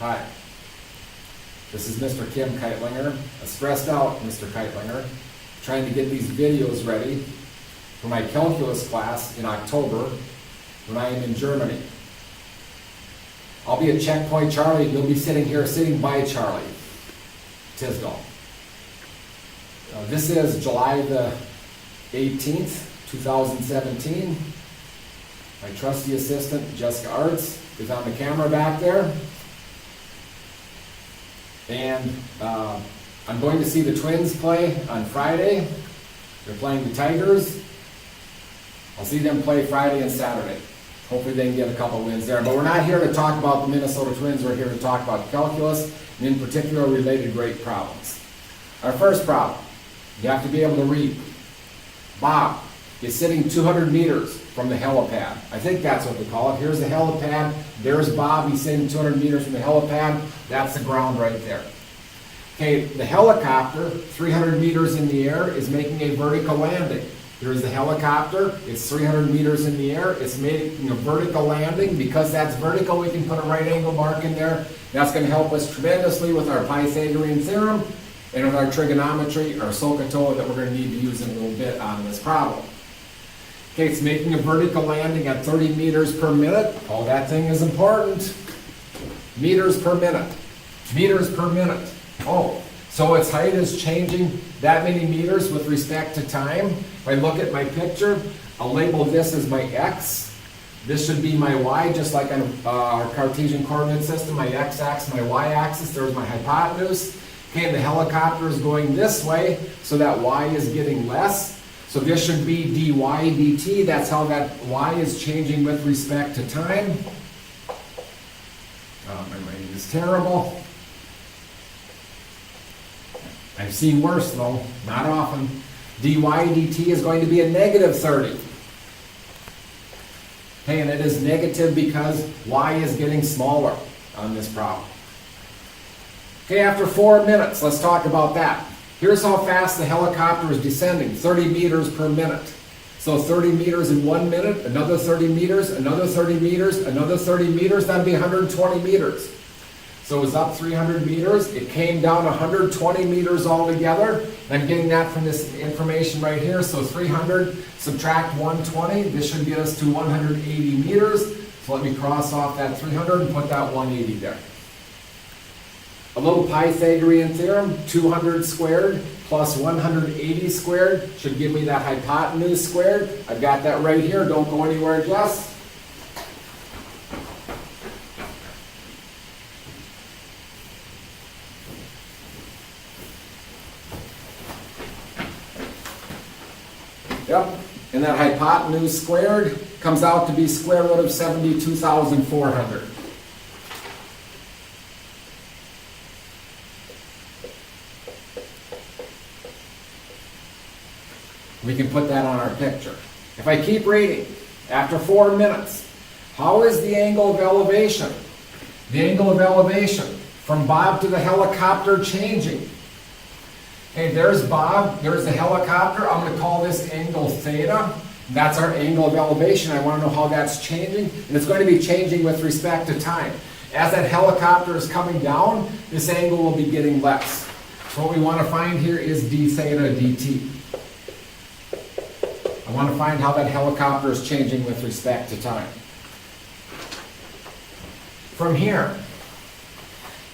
Hi, this is Mr. Kim Keitlinger, a stressed out Mr. Keitlinger, trying to get these videos ready for my calculus class in October when I am in Germany. I'll be at Checkpoint Charlie, and you'll be sitting by Charlie Tisdall. This is July the 18th, 2017. My trusty assistant, Jessica Arts, is on the camera back there. And I'm going to see the Twins play on Friday. They're playing the Tigers. I'll see them play Friday and Saturday. Hopefully they can get a couple wins there. But we're not here to talk about the Minnesota Twins. We're here to talk about calculus, and in particular related grade problems. Our first problem, you have to be able to read. Bob is sitting 200 meters from the helipad. I think that's what they call it. Here's the helipad. There's Bob. He's sitting 200 meters from the helipad. That's the ground right there. Okay, the helicopter, 300 meters in the air, is making a vertical landing. Here's the helicopter. It's 300 meters in the air. It's making a vertical landing. Because that's vertical, we can put a right angle mark in there. That's going to help us tremendously with our Pythagorean theorem and with our trigonometry, our SOHCAHTOA, that we're going to need to use in a little bit on this problem. Okay, it's making a vertical landing at 30 meters per minute. Oh, that thing is important. Meters per minute. Meters per minute. Oh, so its height is changing that many meters with respect to time. If I look at my picture, I'll label this as my x. This should be my y, just like on our Cartesian coordinate system, my x-axis, my y-axis. There's my hypotenuse. Okay, and the helicopter is going this way, so that y is getting less. So this should be dy dt. That's how that y is changing with respect to time. My writing is terrible. I've seen worse though, not often. Dy dt is going to be a negative 30. Okay, and it is negative because y is getting smaller on this problem. Okay, after 4 minutes, let's talk about that. Here's how fast the helicopter is descending, 30 meters per minute. So 30 meters in 1 minute, another 30 meters, another 30 meters, another 30 meters, that'd be 120 meters. So it was up 300 meters, it came down 120 meters altogether. And I'm getting that from this information right here. So 300 subtract 120, this should get us to 180 meters. So let me cross off that 300 and put that 180 there. A little Pythagorean theorem, 200 squared plus 180 squared should give me that hypotenuse squared. I've got that right here. Don't go anywhere, Jess. Yep, and that hypotenuse squared comes out to be square root of 72,400. We can put that on our picture. If I keep reading, after 4 minutes, how is the angle of elevation? The angle of elevation from Bob to the helicopter changing. Okay, there's Bob, there's the helicopter. I'm going to call this angle theta. That's our angle of elevation. I want to know how that's changing, and it's going to be changing with respect to time. As that helicopter is coming down, this angle will be getting less. So what we want to find here is d theta dt. I want to find how that helicopter is changing with respect to time. From here,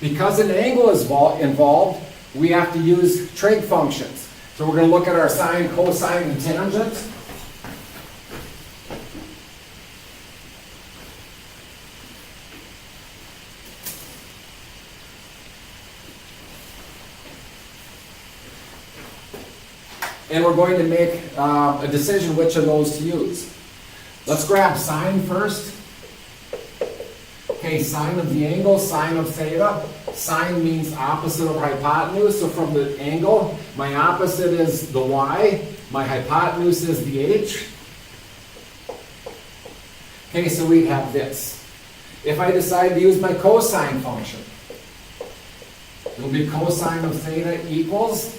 because an angle is involved, we have to use trig functions. So we're going to look at our sine, cosine, and tangent. And we're going to make a decision which of those to use. Let's grab sine first. Okay, sine of the angle, sine of theta. Sine means opposite of hypotenuse. So from the angle, my opposite is the y. My hypotenuse is the h. Okay, so we have this. If I decide to use my cosine function, it'll be cosine of theta equals,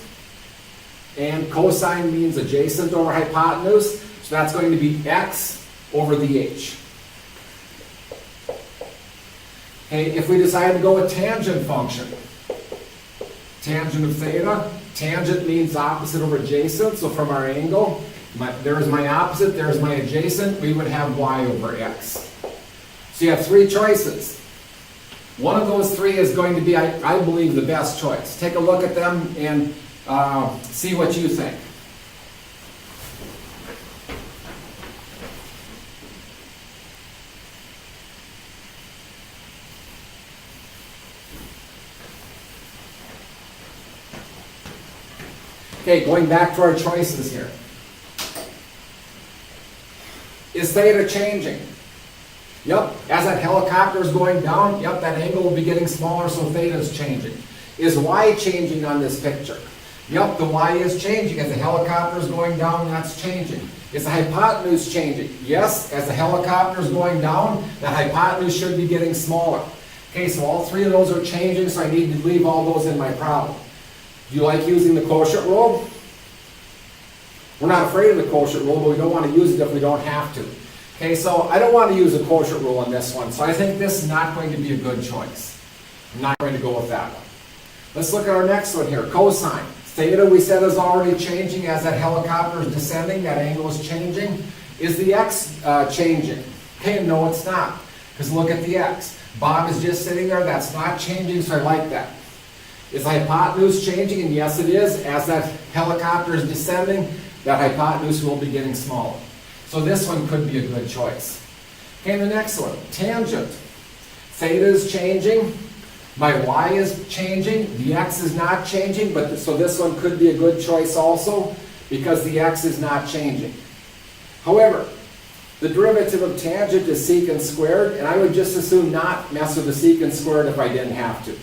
and cosine means adjacent over hypotenuse, so that's going to be x over the h. Okay, if we decide to go with tangent function, tangent of theta, tangent means opposite over adjacent, so from our angle, there's my opposite, there's my adjacent, we would have y over x. So you have three choices. One of those three is going to be, I believe, the best choice. Take a look at them and see what you think. Okay, going back to our choices here. Is theta changing? Yep, as that helicopter is going down, yep, that angle will be getting smaller, so theta is changing. Is y changing on this picture? Yep, the y is changing. As the helicopter is going down, that's changing. Is the hypotenuse changing? Yes, as the helicopter is going down, the hypotenuse should be getting smaller. Okay, so all three of those are changing, so I need to leave all those in my problem. Do you like using the quotient rule? We're not afraid of the quotient rule, but we don't want to use it if we don't have to. Okay, so I don't want to use the quotient rule on this one, so I think this is not going to be a good choice. I'm not going to go with that one. Let's look at our next one here, cosine. Theta we said is already changing as that helicopter is descending, that angle is changing. Is the x changing? Okay, no it's not, because look at the x. Bob is just sitting there, that's not changing, so I like that. Is the hypotenuse changing? And yes it is. As that helicopter is descending, that hypotenuse will be getting smaller. So this one could be a good choice. Okay, the next one, tangent. Theta is changing, my y is changing, the x is not changing, but so this one could be a good choice also because the x is not changing. However, the derivative of tangent is secant squared, and I would just as soon not mess with the secant squared if I didn't have to.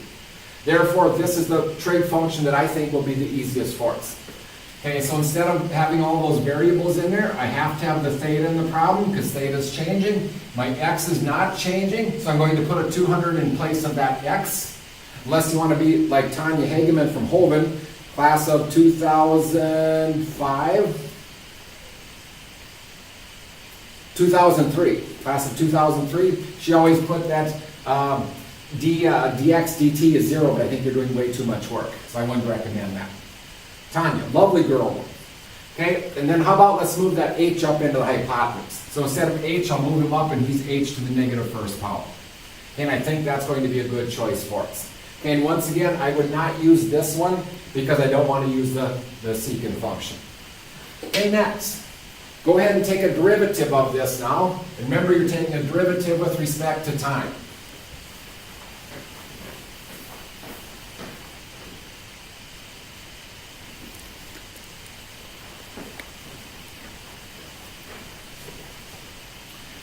Therefore, this is the trig function that I think will be the easiest for us. Okay, so instead of having all those variables in there, I have to have the theta in the problem because theta is changing. My x is not changing, so I'm going to put a 200 in place of that x. Unless you want to be like Tanya Hageman from Hovind, class of 2003, class of 2003. She always put that dx dt is 0, but I think you're doing way too much work, so I wouldn't recommend that. Tanya, lovely girl. Okay, and then how about let's move that h up into the hypotenuse. So instead of h, I'll move him up and he's h to the negative first power. Okay, and I think that's going to be a good choice for us. Okay, and once again, I would not use this one because I don't want to use the secant function. Okay, next. Go ahead and take a derivative of this now. And remember, you're taking a derivative with respect to time.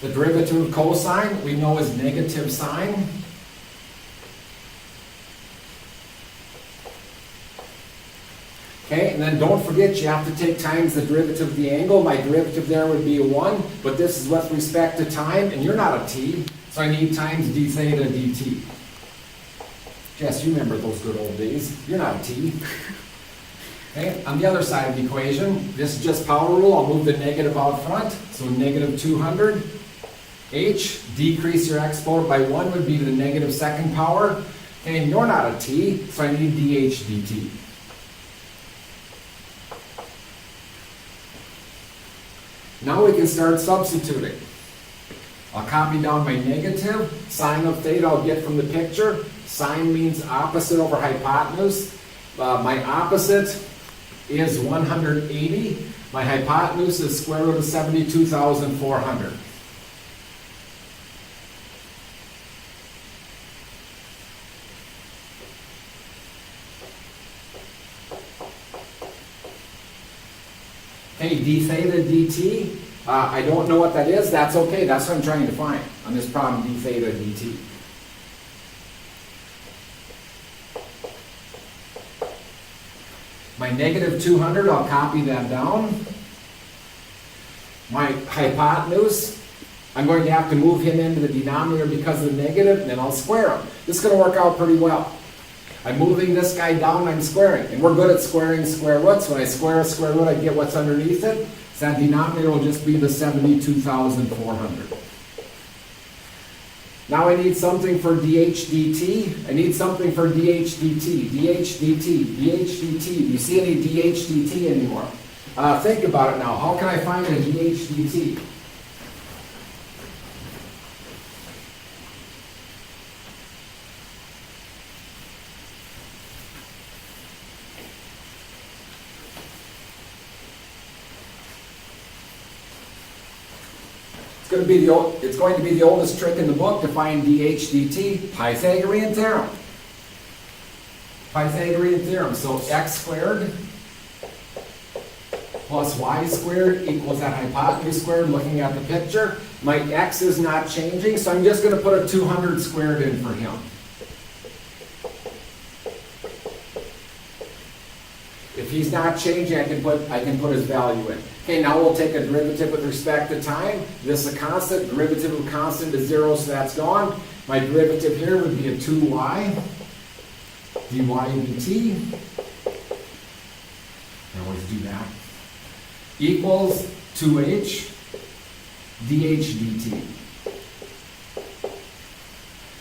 The derivative of cosine we know is negative sine. Okay, and then don't forget you have to take times the derivative of the angle. My derivative there would be a 1, but this is with respect to time, and you're not a t, so I need times d theta dt. Jess, you remember those good old days. You're not a t. Okay, on the other side of the equation, this is just power rule. I'll move the negative out front, so negative 200. H, decrease your exponent by 1 would be the negative second power. Okay, and you're not a t, so I need dh dt. Now we can start substituting. I'll copy down my negative. Sine of theta I'll get from the picture. Sine means opposite over hypotenuse. My opposite is 180. My hypotenuse is square root of 72,400. Okay, d theta dt, I don't know what that is. That's okay. That's what I'm trying to find on this problem, d theta dt. My negative 200, I'll copy that down. My hypotenuse, I'm going to have to move him into the denominator because of the negative, and then I'll square him. This is going to work out pretty well. I'm moving this guy down, I'm squaring. And we're good at squaring square roots. When I square a square root, I get what's underneath it. So that denominator will just be the 72,400. Now I need something for dH dt. I need something for dH dt. dH dt. dH dt. Do you see any dH dt anymore? Think about it now. How can I find a dH dt? It's going to be the oldest trick in the book to find dH dt, Pythagorean theorem. Pythagorean theorem. So x squared plus y squared equals that hypotenuse squared. Looking at the picture, my x is not changing, so I'm just going to put a 200 squared in for him. If he's not changing, I can put his value in. Okay, now we'll take a derivative with respect to time. This is a constant. Derivative of constant is 0, so that's gone. My derivative here would be a 2y dy dt. I always do that. Equals 2h dH dt.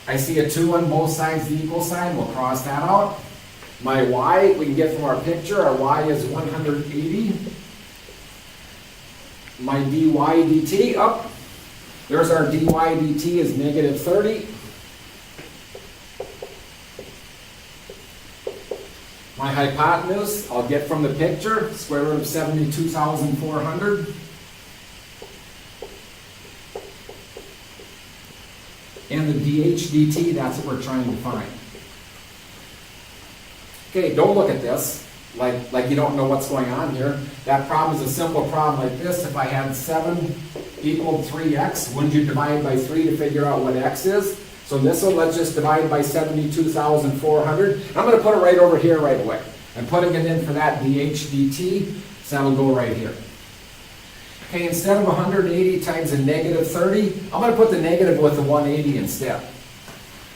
I see a 2 on both sides, the equal sign. We'll cross that out. My y, we can get from our picture, our y is 180. My dy dt, up. There's our dy dt is negative 30. My hypotenuse, I'll get from the picture, square root of 72,400. And the dH dt, that's what we're trying to find. Okay, don't look at this like you don't know what's going on here. That problem is a simple problem like this. If I had 7 equaled 3x, wouldn't you divide by 3 to figure out what x is? So this one, let's just divide by 72,400. I'm going to put it right over here right away. I'm putting it in for that dH dt, so that'll go right here. Okay, instead of 180 times a negative 30, I'm going to put the negative with the 180 instead.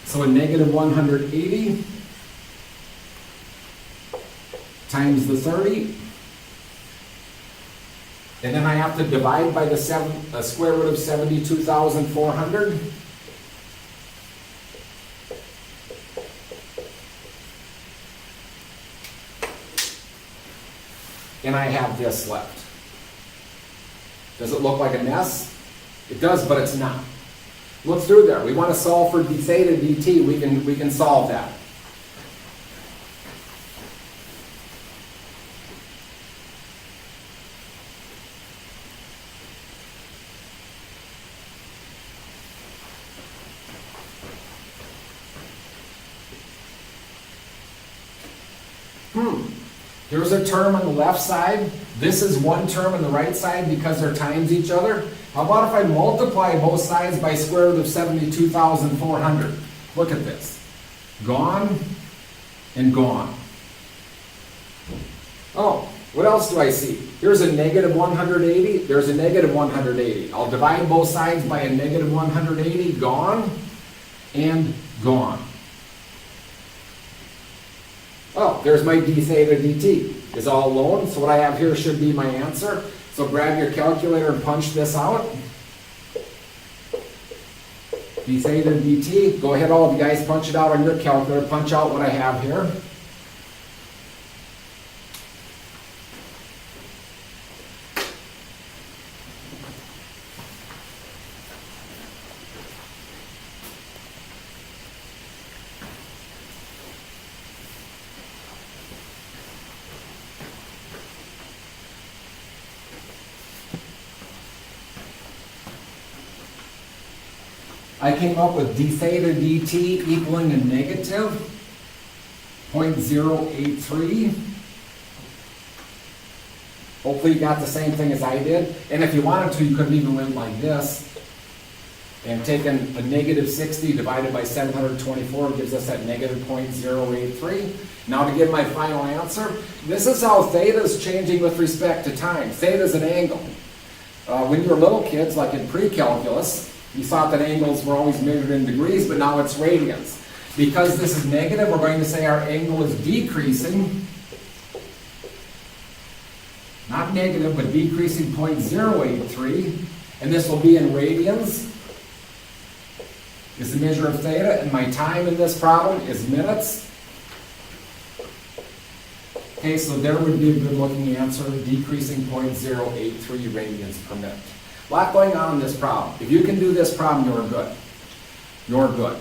So a negative 180 times the 30, and then I have to divide by the square root of 72,400. And I have this left. Does it look like a mess? It does, but it's not. Look through there. We want to solve for d theta dt. We can solve that. Here's a term on the left side. This is one term on the right side because they're times each other. How about if I multiply both sides by square root of 72,400? Look at this. Gone and gone. Oh, what else do I see? Here's a negative 180. There's a negative 180. I'll divide both sides by a negative 180. Gone and gone. Oh, there's my d theta dt. Is all alone, so what I have here should be my answer. So grab your calculator and punch this out. d theta dt. Go ahead, all of you guys, punch it out on your calculator. Punch out what I have here. I came up with d theta dt equaling a negative 0.083. Hopefully you got the same thing as I did. And if you wanted to, you could have even went like this and taken a negative 60 divided by 724 gives us that negative 0.083. Now to give my final answer, this is how theta is changing with respect to time. Theta is an angle. When you were little kids, like in pre-calculus, you thought that angles were always measured in degrees, but now it's radians. Because this is negative, we're going to say our angle is decreasing. Not negative, but decreasing 0.083. And this will be in radians. is the measure of theta, and my time in this problem is minutes. Okay, so there would be a good looking answer, decreasing 0.083 radians per minute. A lot going on in this problem. If you can do this problem, you're good. You're good.